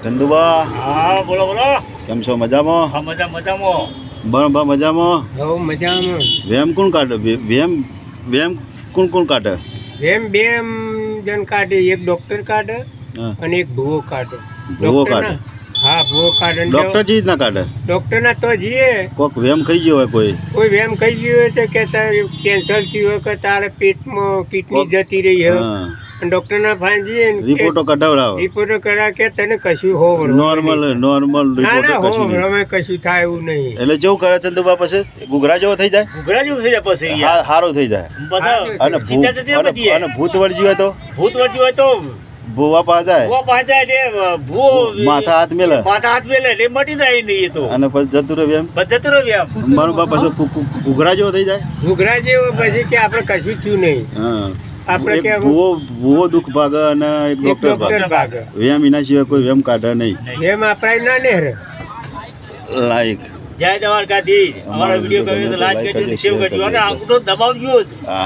ચંદુબા હા બોલો બોલો. કેમ છો? મજામાં? હા મજામાં. બરાબર મજામાં. હવ મજામાં. વેમ કોણ કાઢે? વેમ કોણ કાઢે? એમ બે જણ કાઢે, એક ડોક્ટર કાઢે હા, અને એક ભૂવો કાઢે. ભૂવો ડોક્ટર કાઢે. ના- હા ભૂવો કાઢે. ડોક્ટર ચીજ ના કાઢે? ડોક્ટર ના તો જઈએ, કોક વેમ ખાઈ ગયો હોય કોઈ. કોઈ વેમ કહી ગયું હોય તો કે તારે કેન્સર થયું હોય કે તારે પેટમાં કિડની જતી રહી હોય, હા, અને ડોક્ટર ના ફાઈન જઈએ ને કે રિપોર્ટો કઢાવડાવો. રિપોર્ટો કરા કે તને કશું હોવ નોર્મલ રિપોર્ટો કશું નહીં. હવે કશું થાય એવું નહીં. એટલે કેવું કરે ચંદુબા? પછી ગુગરા જેવો થઈ જાય, ઘૂઘરા જેવું થઈ જાય પછી યાર. સારું થઈ જાય. બધા અને સીધા જતી રહે બધી. અને ભૂત વળજી હોય તો ભૂત વળતી હોય તો ભૂવા પા જાય, ભૂવો પાછા એટલે ભૂવો માથા હાથ મેલે માથા હાથ મેલે એટલે મટી જાય નહીં એ તો. અને પછી જતું રહે એમ. બધા જતું રહ્યું આમ. મારું બાપ પછી ઘૂઘરા જેવો થઈ જાય. ઘૂઘરા જેવો પછી કે આપણે કશું થયું નહીં. હા, આપણે એક કે ભૂવો દુઃખ ભાગે અને એક ડોક્ટર ભાગે. ડોક્ટર ભાગે. વેમ એના સિવાય કોઈ વેમ કાઢે નહીં. એમ આપણા ના નેહરે. લાઈક જય દ્વારકાધીશ. અમારો વિડીયો ગમ્યો તો લાઈક કરજો, શેર કરજો અને આપણો દબાવજો જ. હા.